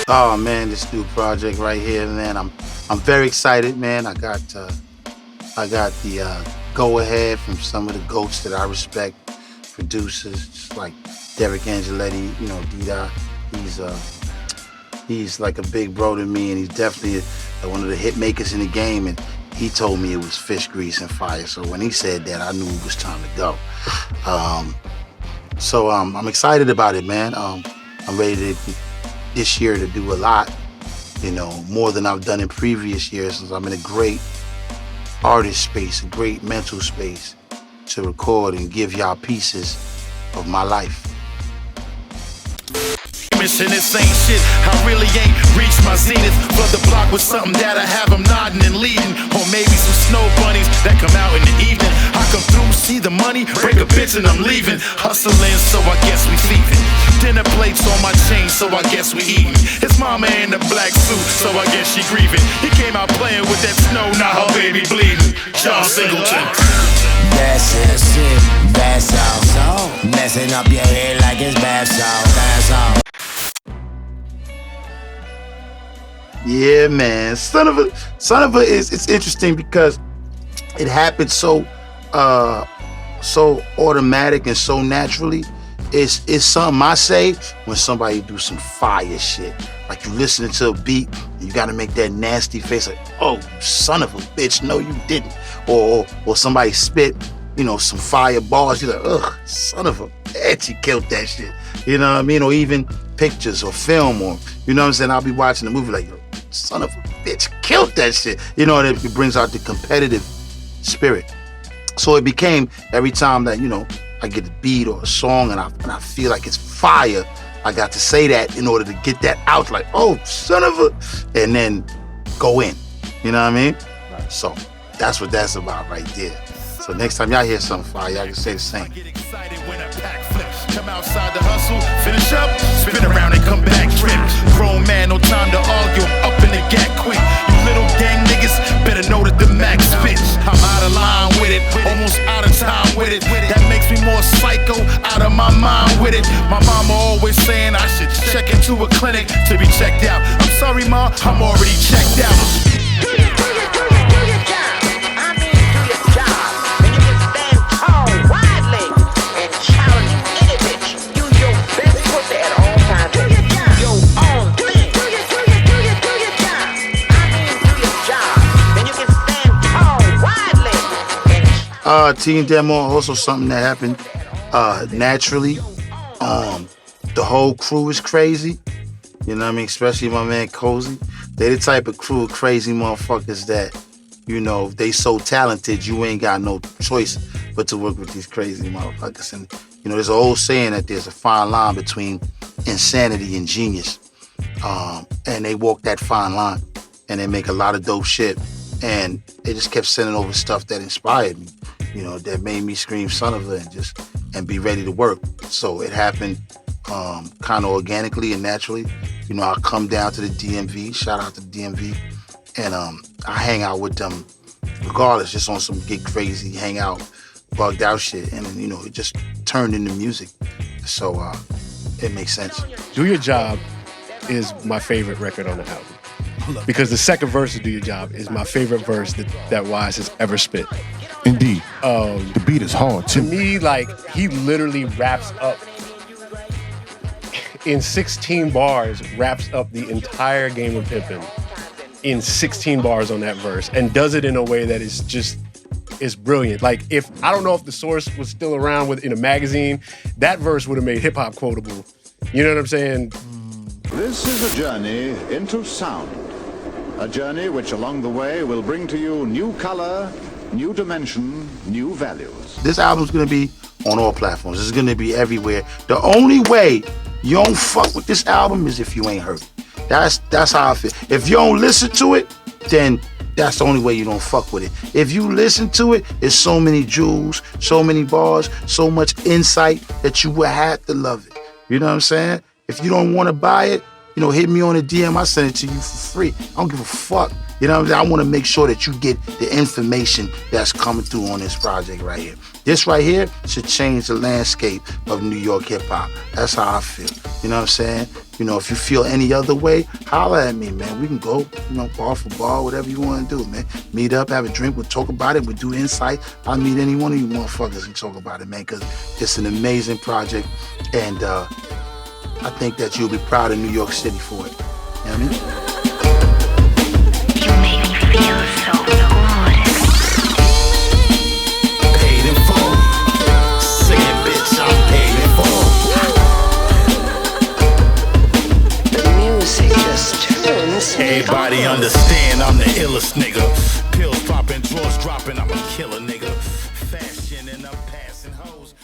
Oh man, this new project right here, man. I'm very excited, man. I got the go ahead from some of the goats that I respect, producers just like Derek Angeletti, you know, D-Dot. He's he's like a big bro to me, and he's definitely one of the hit makers in the game. And he told me it was fish grease and fire. So when he said that, I knew it was time to go. I'm excited about it, man. I'm ready to this year to do a lot, you know, more than I've done in previous years, since I'm in a great artist space, a great mental space to record and give y'all pieces of my life. Mission, this ain't shit, I really ain't reached my zenith. Flood the block with something that'll have them nodding and leading. Or maybe some snow bunnies that come out in the evening. I come through, see the money, break a bitch and I'm leaving. Hustling, so I guess we thieving. Dinner plates on my chain, so I guess we eating. His mama in the black suit, so I guess she grieving. He came out playing with that snow, now her baby bleeding. John Singleton. That's it, shit, that's all. Messing up your head like it's bath salt, that's all. Yeah, man. Son of a is it's interesting because it happened so automatic and so naturally. It's something I say when somebody do some fire shit. Like you listening to a beat and you gotta make that nasty face like, oh, son of a bitch, no you didn't. Or somebody spit, you know, some fire bars, you're like, ugh, son of a bitch, you killed that shit. You know what I mean? Or even pictures or film, or you know what I'm saying? I'll be watching the movie like, son of a bitch, killed that shit. You know, it brings out the competitive spirit. So it became every time that, you know, I get a beat or a song and I feel like it's fire, I got to say that in order to get that out. Like, oh, son of a, and then go in. You know what I mean? Right. So that's what that's about right there. So next time y'all hear something fire, y'all can say the same. Come outside the hustle, finish up, spin around and come back trip. Grown man, no time to argue, I'm up in the gap quick. You little gang niggas better know that the max spits. I'm out of line with it, almost out of time with it. That makes me more psycho, out of my mind with it. My mama always saying I should check into a clinic to be checked out. I'm sorry, ma, I'm already checked out. Team Demo, also something that happened naturally. The whole crew is crazy. You know what I mean? Especially my man Cozy. They the type of crew of crazy motherfuckers that, you know, they so talented, you ain't got no choice but to work with these crazy motherfuckers. And, you know, there's an old saying that there's a fine line between insanity and genius. And they walk that fine line. And they make a lot of dope shit. And they just kept sending over stuff that inspired me. You know, that made me scream son of a and be ready to work. So it happened kind of organically and naturally. You know, I come down to the DMV, shout out to the DMV, and I hang out with them regardless, just on some get crazy, hang out, bugged out shit. And then, you know, it just turned into music. So it makes sense. Do Your Job is my favorite record on the album. Because the second verse of Do Your Job is my favorite verse that Wais has ever spit. Indeed. The beat is hard, too. To me, like, he literally wraps up, in 16 bars, wraps up the entire game of pimping in 16 bars on that verse, and does it in a way that is just, is brilliant. Like, if, I don't know if the source was still around in a magazine, that verse would have made hip-hop quotable. You know what I'm saying? This is a journey into sound. A journey which along the way will bring to you new color, new dimension, new values. This album's gonna be on all platforms. It's gonna be everywhere. The only way you don't fuck with this album is if you ain't heard it. That's how I feel. If you don't listen to it, then that's the only way you don't fuck with it. If you listen to it, there's so many jewels, so many bars, so much insight that you will have to love it. You know what I'm saying? If you don't want to buy it, you know, hit me on a DM. I send it to you for free. I don't give a fuck. You know what I'm saying? I want to make sure that you get the information that's coming through on this project right here. This right here should change the landscape of New York hip hop. That's how I feel. You know what I'm saying? You know, if you feel any other way, holla at me, man. We can go, you know, bar for bar, whatever you want to do, man. Meet up, have a drink, we'll talk about it, we'll do insight. I'll meet any one of you motherfuckers and talk about it, man, because it's an amazing project, and I think that you'll be proud of New York City for it. You know what I mean? You make me feel so good. Paid in full. Sing it, bitch, I'm paid in full. The music just turns. Everybody understand I'm the illest nigga. Pills popping, drawers dropping, I'm a killer nigga. Fashion and I'm passing hoes.